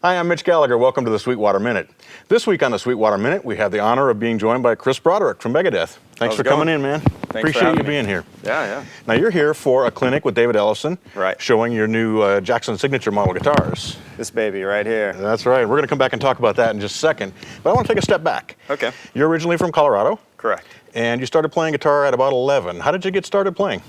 Hi, I'm Mitch Gallagher. Welcome to the Sweetwater Minute. This week on the Sweetwater Minute, we have the honor of being joined by Chris Broderick from Megadeth. Thanks for coming in, man. Appreciate you being here. Yeah. Now, you're here for a clinic with Dave Ellefson, Right. showing your new Jackson Signature model guitars. This baby right here. That's right. We're going to come back and talk about that in just a second. But I want to take a step back. Okay. You're originally from Colorado. Correct. And you started playing guitar at about 11. How did you get started playing?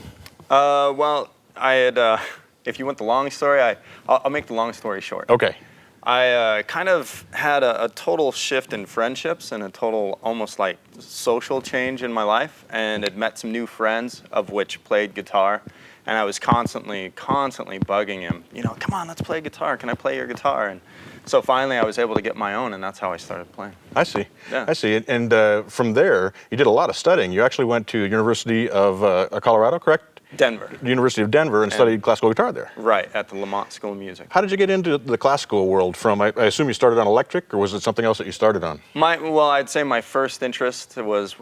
Well, I had, if you want the long story, I'll make the long story short. Okay. I kind of had a total shift in friendships and a total almost like social change in my life, and had met some new friends, of which played guitar, and I was constantly bugging him, you know, come on, let's play guitar, can I play your guitar? And so finally I was able to get my own, and that's how I started playing. I see. Yeah. I see. And from there, you did a lot of studying. You actually went to University of Colorado, correct? Denver. The University of Denver, and studied classical guitar there. Right, at the Lamont School of Music. How did you get into the classical world from, I assume you started on electric, or was it something else that you started on? Well, I'd say my first interest was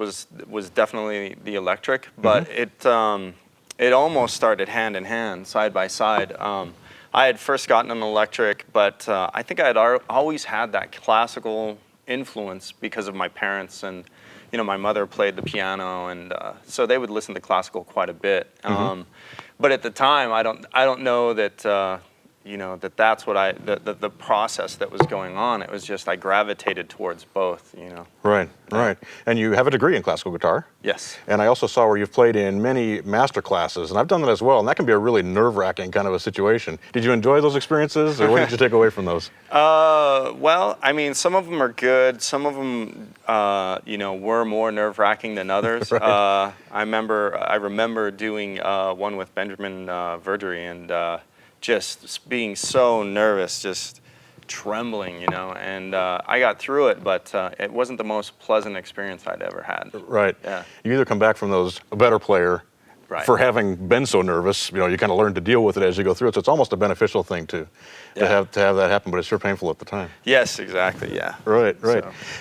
definitely the electric, but it almost started hand in hand, side by side. I had first gotten an electric, but I think I had always had that classical influence because of my parents, and you know, my mother played the piano, and so they would listen to classical quite a bit. But at the time, I don't know that you know, that's what the process that was going on. It was just I gravitated towards both, you know. Right. And you have a degree in classical guitar. Yes. And I also saw where you've played in many master classes, and I've done that as well, and that can be a really nerve-wracking kind of a situation. Did you enjoy those experiences, or what did you take away from those? Well, I mean, some of them are good. Some of them, you know, were more nerve-wracking than others. Right. I remember doing one with Benjamin Verdery, and just being so nervous, just trembling, you know, and I got through it, but it wasn't the most pleasant experience I'd ever had. Right. Yeah. You either come back from those a better player, Right. for having been so nervous, you know, you kind of learn to deal with it as you go through it, so it's almost a beneficial thing to have that happen, but it's sure painful at the time. Yes, exactly, yeah. Right.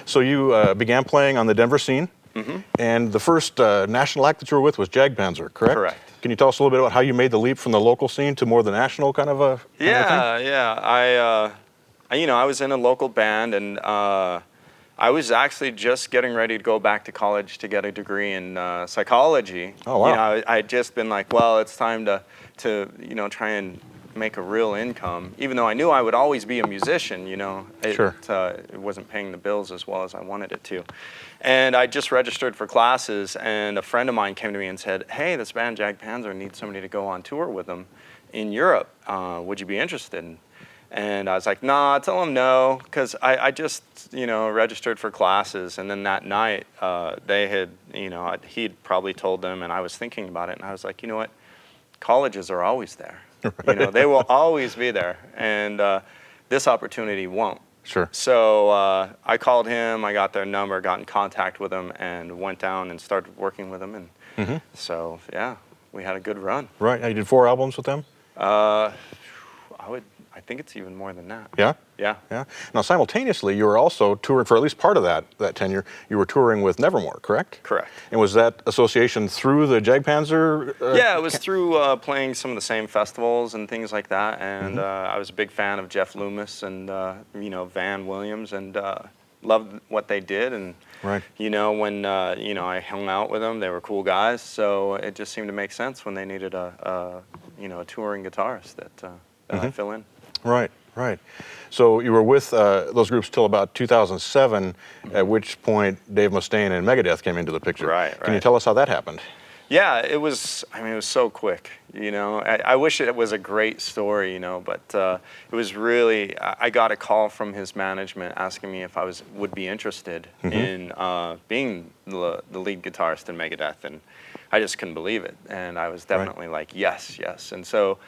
So you began playing on the Denver scene, and the first national act that you were with was Jagpanzer, correct? Correct. Can you tell us a little bit about how you made the leap from the local scene to more the national kind of a thing? Yeah. You know, I was in a local band, and I was actually just getting ready to go back to college to get a degree in psychology. Oh, wow. You know, I had just been like, well, it's time to you know, try and make a real income, even though I knew I would always be a musician, you know. It wasn't paying the bills as well as I wanted it to. And I just registered for classes, and a friend of mine came to me and said, hey, this band Jagpanzer needs somebody to go on tour with them in Europe. Would you be interested? And I was like, nah, tell them no, because I just, you know, registered for classes. And then that night, they had, you know, he'd probably told them, and I was thinking about it, and I was like, you know what, colleges are always there. You know, they will always be there, and this opportunity won't. Sure. So I called him, I got their number, got in contact with him, and went down and started working with them. And so, yeah, we had a good run. Right. You did 4 albums with them? I think it's even more than that. Yeah? Yeah. Now, simultaneously, you were also touring, for at least part of that tenure, you were touring with Nevermore, correct? Correct. And was that association through the Jagpanzer? Yeah, it was through playing some of the same festivals and things like that. And I was a big fan of Jeff Loomis and, you know, Van Williams, and loved what they did. And, you know, when, you know, I hung out with them, they were cool guys. So it just seemed to make sense when they needed you know, a touring guitarist that I fill in. Right. So you were with those groups till about 2007, at which point Dave Mustaine and Megadeth came into the picture. Right. Can you tell us how that happened? Yeah, it was so quick, you know. I wish it was a great story, you know, but it was really, I got a call from his management asking me if I would be interested in being the lead guitarist in Megadeth, and I just couldn't believe it. And I was definitely like, yes. And so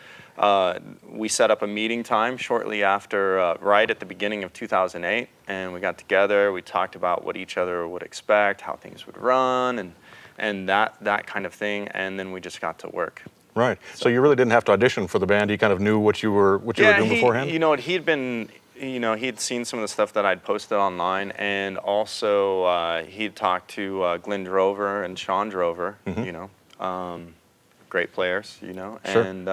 we set up a meeting time shortly after, right at the beginning of 2008, and we got together, we talked about what each other would expect, how things would run, and that kind of thing, and then we just got to work. Right. So you really didn't have to audition for the band. He kind of knew what you were doing beforehand? You know, he'd seen some of the stuff that I'd posted online, and also he'd talked to Glenn Drover and Sean Drover, you know, great players, you know, and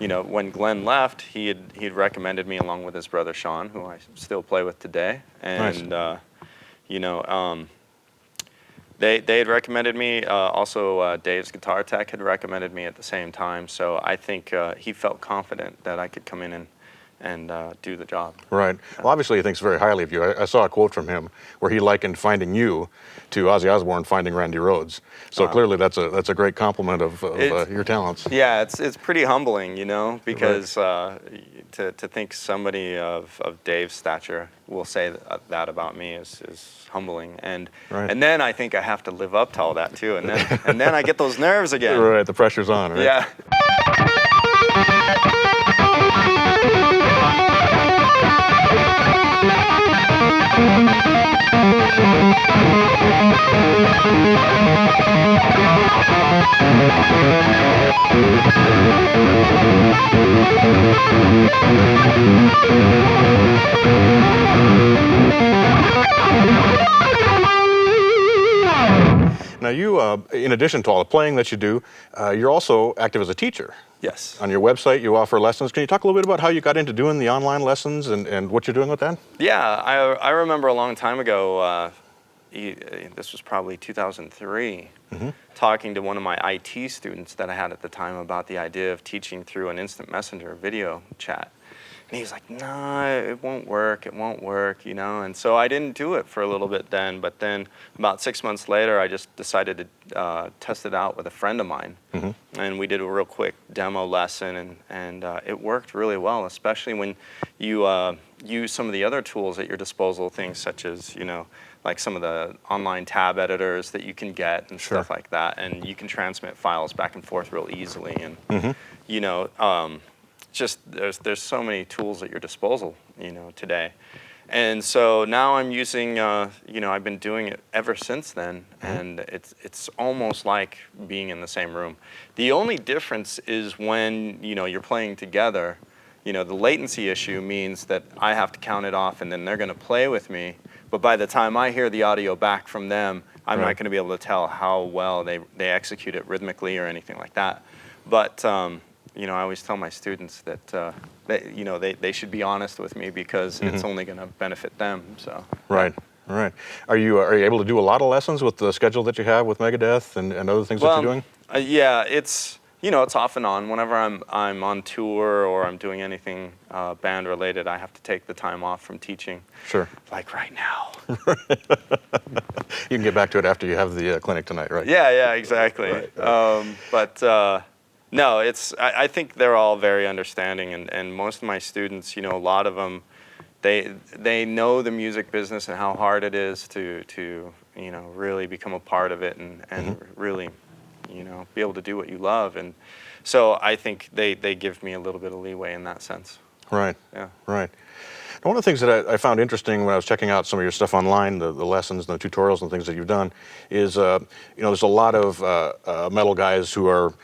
when Glenn left, he had recommended me along with his brother Sean, who I still play with today, and nice. They had recommended me. Also, Dave's guitar tech had recommended me at the same time. So I think he felt confident that I could come in and do the job. Right. Well, obviously he thinks very highly of you. I saw a quote from him where he likened finding you to Ozzy Osbourne finding Randy Rhoads. So clearly that's a great compliment of your talents. Yeah, it's pretty humbling, because to think somebody of Dave's stature will say that about me is humbling. And then I think I have to live up to all that too. And then I get those nerves again. Right. The pressure's on. Right? Yeah. Now you, in addition to all the playing that you do, you're also active as a teacher. Yes. On your website, you offer lessons. Can you talk a little bit about how you got into doing the online lessons and what you're doing with that? Yeah, I remember a long time ago, this was probably 2003, talking to one of my IT students that I had at the time about the idea of teaching through an instant messenger video chat. And he was like, "No, it won't work, and so I didn't do it for a little bit then, but then about 6 months later, I just decided to test it out with a friend of mine, and we did a real quick demo lesson, and it worked really well, especially when you use some of the other tools at your disposal, things such as, like some of the online tab editors that you can get and stuff like that, and you can transmit files back and forth real easily, and just there's so many tools at your disposal, today. And so now I'm using, I've been doing it ever since then, and it's almost like being in the same room. The only difference is when, you're playing together, the latency issue means that I have to count it off and then they're going to play with me. But by the time I hear the audio back from them, I'm not going to be able to tell how well they execute it rhythmically or anything like that. But I always tell my students that they should be honest with me because it's only going to benefit them. So right. Are you able to do a lot of lessons with the schedule that you have with Megadeth and other things that you're doing? Yeah, it's off and on. Whenever I'm on tour or I'm doing anything band related, I have to take the time off from teaching. Sure. Like right now. You can get back to it after you have the clinic tonight, right? Yeah, exactly. Right. No, I think they're all very understanding, and most of my students, a lot of them, they know the music business and how hard it is to really become a part of it and really, be able to do what you love. And so I think they give me a little bit of leeway in that sense. Right. Yeah. Right. Now, one of the things that I found interesting when I was checking out some of your stuff online, the lessons and the tutorials and things that you've done, is there's a lot of metal guys who are,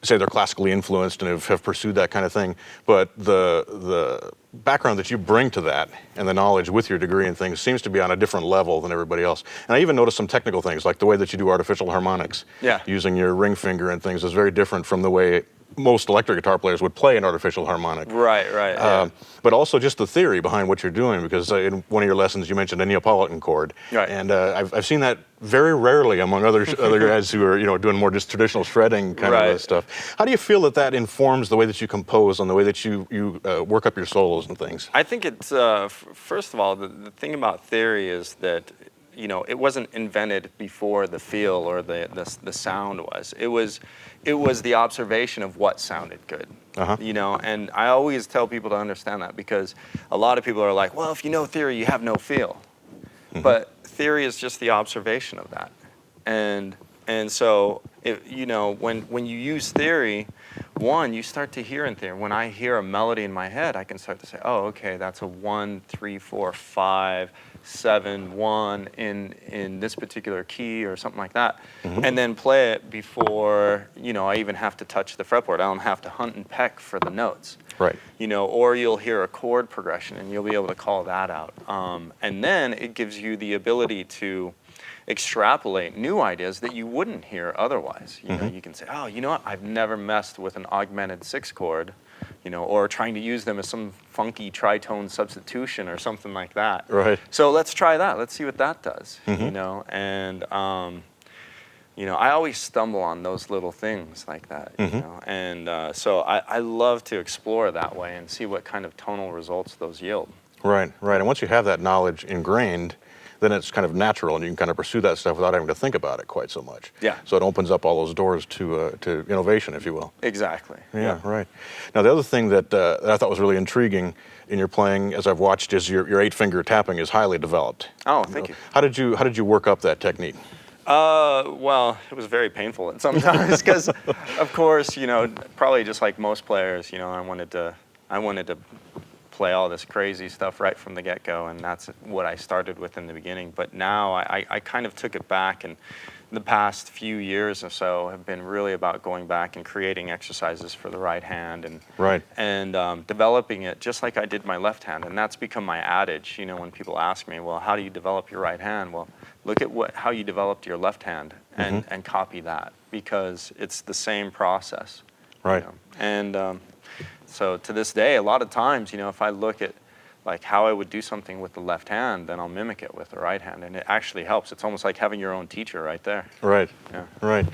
say, they're classically influenced and have pursued that kind of thing, but the background that you bring to that and the knowledge with your degree and things seems to be on a different level than everybody else. And I even noticed some technical things, like the way that you do artificial harmonics. Yeah. Using your ring finger and things is very different from the way most electric guitar players would play an artificial harmonic. Right. Yeah. But also just the theory behind what you're doing, because in one of your lessons you mentioned a Neapolitan chord. Right. And I've seen that very rarely among other guys who are doing more just traditional shredding kind of stuff. How do you feel that informs the way that you compose and the way that you work up your solos and things? I think it's first of all, the thing about theory is that it wasn't invented before the feel or the sound was. It was the observation of what sounded good. And I always tell people to understand that, because a lot of people are like, well, if you know theory, you have no feel. But theory is just the observation of that. And so when you use theory, one, you start to hear in theory. When I hear a melody in my head, I can start to say, oh, okay, that's a 1, 3, 4, 5, 7, 1 in this particular key or something like that, and then play it before I even have to touch the fretboard. I don't have to hunt and peck for the notes. Right. Or you'll hear a chord progression and you'll be able to call that out. And then it gives you the ability to extrapolate new ideas that you wouldn't hear otherwise. You can say, oh, you know what? I've never messed with an augmented 6 chord or trying to use them as some funky tritone substitution or something like that. Right. So let's try that. Let's see what that does. Mm-hmm. And I always stumble on those little things like that. Mm-hmm. And so I love to explore that way and see what kind of tonal results those yield. Right, right. And once you have that knowledge ingrained, then it's kind of natural, and you can kind of pursue that stuff without having to think about it quite so much. Yeah. So it opens up all those doors to innovation, if you will. Exactly. Yeah, right. Now, the other thing that I thought was really intriguing in your playing, as I've watched, is your 8-finger tapping is highly developed. Oh, thank you. How did you work up that technique? Well, it was very painful at sometimes because, of course, probably just like most players, I wanted to play all this crazy stuff right from the get-go, and that's what I started with in the beginning. But now I kind of took it back, and the past few years or so have been really about going back and creating exercises for the right hand and developing it just like I did my left hand. And that's become my adage, when people ask me, well, how do you develop your right hand? Well, look at how you developed your left hand and copy that, because it's the same process. Right. And so to this day, a lot of times, if I look at like how I would do something with the left hand, then I'll mimic it with the right hand, and it actually helps. It's almost like having your own teacher right there. Right. Yeah. Right.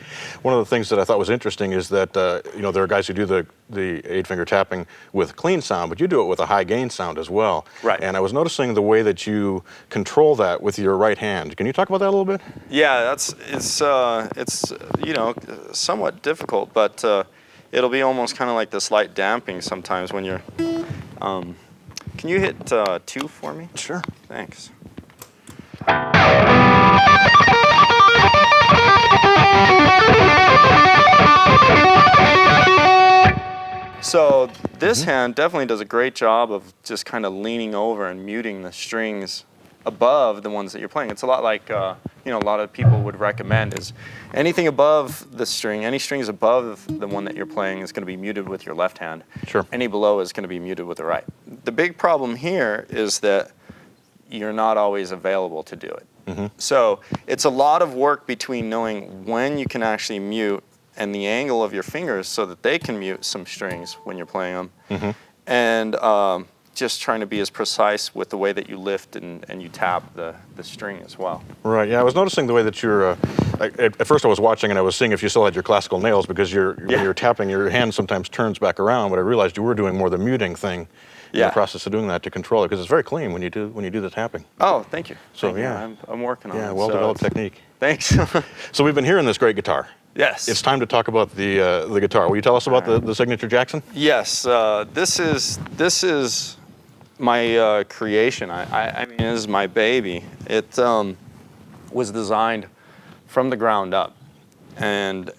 One of the things that I thought was interesting is that there are guys who do the 8-finger tapping with clean sound, but you do it with a high gain sound as well. Right. And I was noticing the way that you control that with your right hand. Can you talk about that a little bit? Yeah, it's somewhat difficult, but it'll be almost kind of like this light damping sometimes when you're. Can you hit 2 for me? Sure. Thanks. So this hand definitely does a great job of just kind of leaning over and muting the strings above the ones that you're playing. It's a lot like, a lot of people would recommend is anything above the string, any strings above the one that you're playing is going to be muted with your left hand. Sure. Any below is going to be muted with the right. The big problem here is that you're not always available to do it. Mm-hmm. So it's a lot of work between knowing when you can actually mute and the angle of your fingers so that they can mute some strings when you're playing them. Mm-hmm. And just trying to be as precise with the way that you lift and you tap the string as well. Right, yeah, I was noticing the way that you're, at first I was watching and I was seeing if you still had your classical nails, because when you're tapping, your hand sometimes turns back around, but I realized you were doing more the muting thing in the process of doing that to control it, because it's very clean when you do the tapping. Oh, thank you. So thank yeah. you. I'm working on it. Yeah, well-developed technique. Thanks. So we've been hearing this great guitar. Yes. It's time to talk about the guitar. Will you tell us about the Signature Jackson? Yes, this is my creation. I mean, this is my baby. It was designed from the ground up, and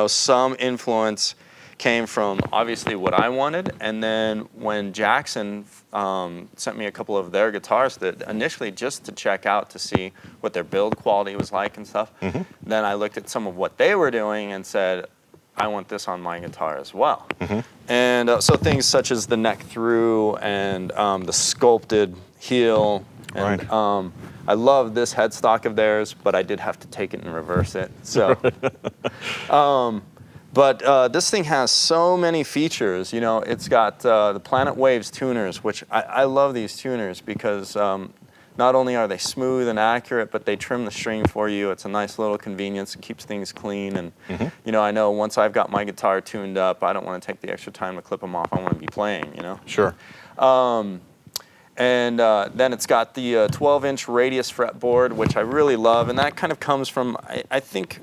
some influence came from obviously what I wanted, and then when Jackson sent me a couple of their guitars that initially just to check out to see what their build quality was like and stuff, then I looked at some of what they were doing and said, I want this on my guitar as well. And so things such as the neck through and the sculpted heel. And I love this headstock of theirs, but I did have to take it and reverse it. So, but this thing has so many features. It's got the Planet Waves tuners, which I love these tuners because not only are they smooth and accurate, but they trim the string for you. It's a nice little convenience. It keeps things clean. And, I know once I've got my guitar tuned up, I don't want to take the extra time to clip them off. I want to be playing, Sure. And then it's got the 12-inch radius fretboard, which I really love. And that kind of comes from, I think,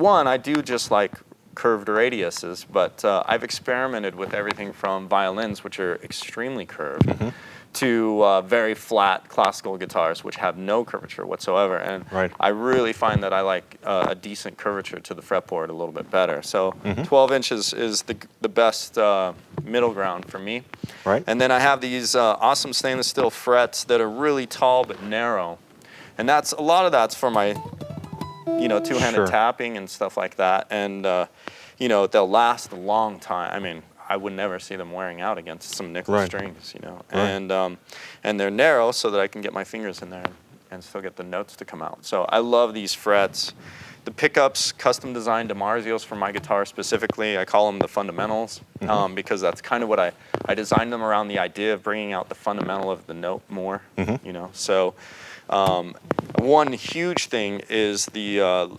I do just like curved radiuses, but I've experimented with everything from violins, which are extremely curved, to very flat classical guitars, which have no curvature whatsoever. And I really find that I like a decent curvature to the fretboard a little bit better. So 12 inches is the best middle ground for me. And then I have these awesome stainless steel frets that are really tall but narrow. And a lot of that's for my two-handed tapping and stuff like that. And they'll last a long time. I mean, I would never see them wearing out against some nickel strings, and they're narrow so that I can get my fingers in there and still get the notes to come out. So I love these frets. The pickups, custom designed DiMarzios for my guitar specifically. I call them the fundamentals because that's kind of what I designed them around the idea of bringing out the fundamental of the note more, you know. So one huge thing is the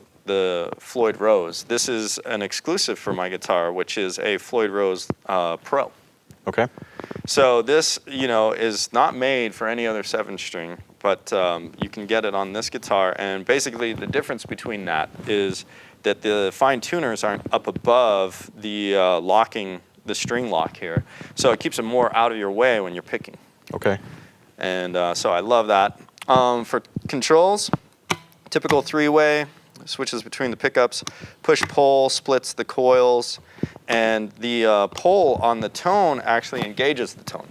Floyd Rose. This is an exclusive for my guitar, which is a Floyd Rose Pro. Okay. So this, you know, is not made for any other 7-string, but you can get it on this guitar. And basically the difference between that is that the fine tuners aren't up above the the string lock here. So it keeps it more out of your way when you're picking. Okay. And so I love that. For controls, typical 3-way, switches between the pickups, push-pull, splits the coils, and the pull on the tone actually engages the tone.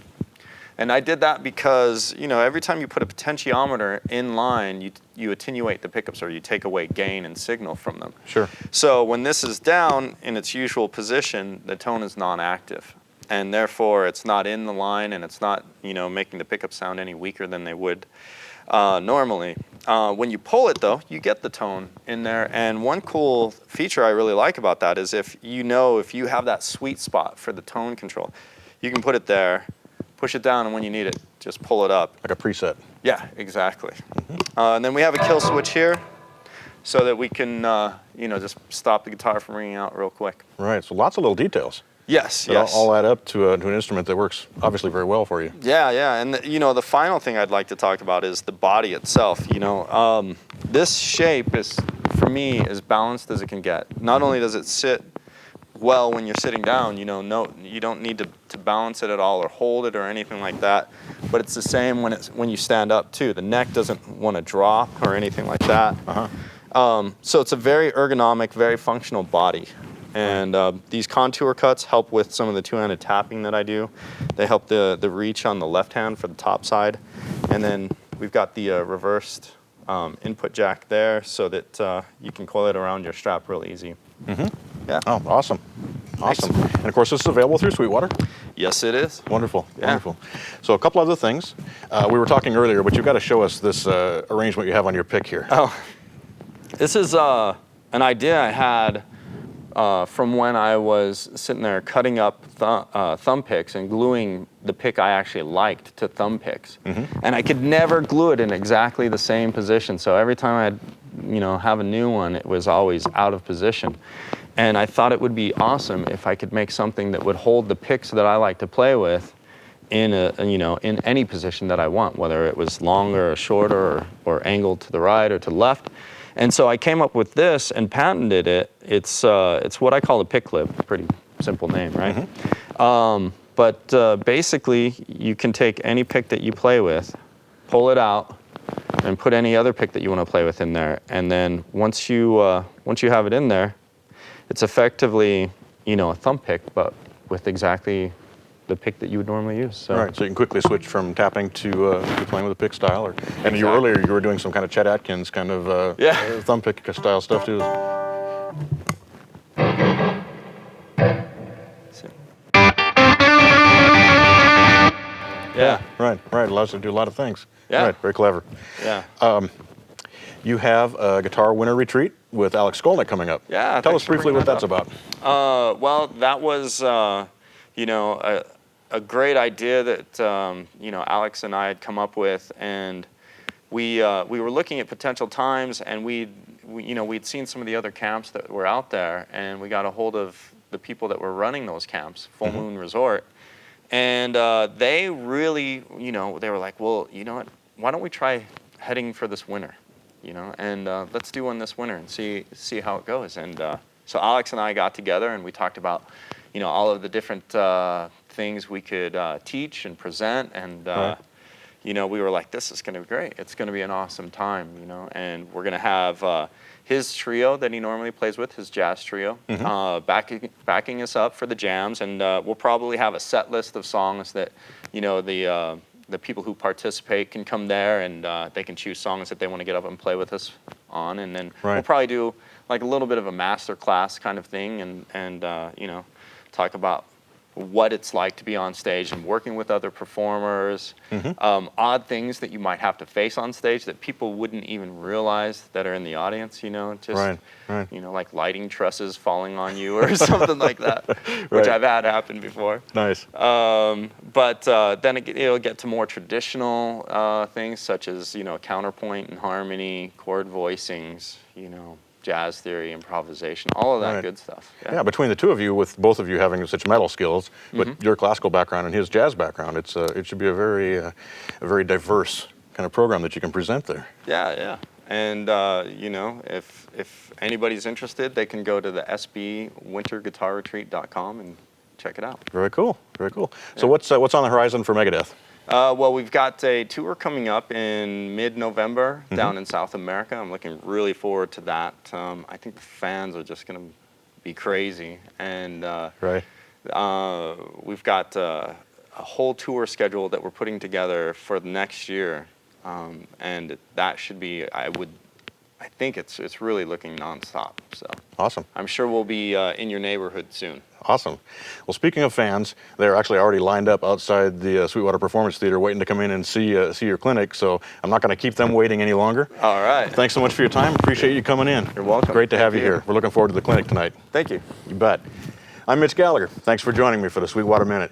And I did that because, you know, every time you put a potentiometer in line, you attenuate the pickups or you take away gain and signal from them. Sure. So when this is down in its usual position, the tone is non-active. And therefore, it's not in the line and it's not, you know, making the pickups sound any weaker than they would normally. When you pull it, though, you get the tone in there. And one cool feature I really like about that is if you have that sweet spot for the tone control, you can put it there, push it down, and when you need it, just pull it up. Like a preset. Yeah, exactly. And then we have a kill switch here so that we can, you know, just stop the guitar from ringing out real quick. Right, so lots of little details. Yes, That yes. all add up to an instrument that works obviously very well for you. Yeah, yeah, and you know, the final thing I'd like to talk about is the body itself. You know, this shape is, for me, as balanced as it can get. Not only does it sit well when you're sitting down, you know, you don't need to balance it at all or hold it or anything like that, but it's the same when you stand up too. The neck doesn't want to drop or anything like that. So it's a very ergonomic, very functional body. And these contour cuts help with some of the two-handed tapping that I do. They help the reach on the left hand for the top side. And then we've got the reversed input jack there so that you can coil it around your strap real easy. Yeah. Oh, awesome. Awesome. And of course, this is available through Sweetwater? Yes, it is. Wonderful, Yeah. wonderful. So a couple other things. We were talking earlier, but you've got to show us this arrangement you have on your pick here. Oh, this is an idea I had from when I was sitting there cutting up thumb picks and gluing the pick I actually liked to thumb picks. And I could never glue it in exactly the same position. So every time I'd, you know, have a new one, it was always out of position. And I thought it would be awesome if I could make something that would hold the picks that I like to play with in in any position that I want, whether it was longer or shorter or angled to the right or to the left. And so I came up with this and patented it. It's what I call a pick clip. Pretty simple name, right? But basically, you can take any pick that you play with, pull it out, and put any other pick that you want to play with in there. And then once you have it in there, it's effectively, you know, a thumb pick, but with exactly the pick that you would normally use. So. Right, so you can quickly switch from tapping to playing with a pick style. And earlier you were doing some kind of Chet Atkins kind of thumb pick style stuff too. Yeah. Right. Allows you to do a lot of things. Yeah. Right, very clever. Yeah. You have a Guitar Winter Retreat with Alex Skolnick coming up. Yeah. Tell us briefly what that's about. Well, that was, you know, a great idea that you know, Alex and I had come up with, and we were looking at potential times, and we'd seen some of the other camps that were out there, and we got a hold of the people that were running those camps, Full Moon Resort, and they really, you know, they were like, well, you know what, why don't we try heading for this winter, you know, and let's do one this winter and see how it goes. And so Alex and I got together and we talked about, you know, all of the different things we could teach and present, and you know, we were like, this is going to be great. It's going to be an awesome time, you know, and we're going to have his trio that he normally plays with, his jazz trio, backing us up for the jams, and we'll probably have a set list of songs that, you know, the people who participate can come there and they can choose songs that they want to get up and play with us on, and then we'll probably do like a little bit of a master class kind of thing, and you know, talk about what it's like to be on stage and working with other performers, odd things that you might have to face on stage that people wouldn't even realize that are in the audience, just, like lighting trusses falling on you or something like that, which I've had happen before. Nice. But then it'll get to more traditional things such as, counterpoint and harmony, chord voicings, jazz theory, improvisation, all of that good stuff. Yeah, between the two of you, with both of you having such metal skills, but your classical background and his jazz background, it should be a very diverse kind of program that you can present there. Yeah. And if anybody's interested, they can go to the sbwinterguitarretreat.com and check it out. Very cool. Very cool. So what's on the horizon for Megadeth? Well, we've got a tour coming up in mid-November down in South America. I'm looking really forward to that. I think the fans are just going to be crazy. And we've got a whole tour schedule that we're putting together for the next year. And that should be, I think it's really looking nonstop. So awesome. I'm sure we'll be in your neighborhood soon. Awesome. Well, speaking of fans, they're actually already lined up outside the Sweetwater Performance Theater waiting to come in and see your clinic, so I'm not going to keep them waiting any longer. All right. Thanks so much for your time. Appreciate you coming in. You're welcome. Great to have you here. We're looking forward to the clinic tonight. Thank you. You bet. I'm Mitch Gallagher. Thanks for joining me for the Sweetwater Minute.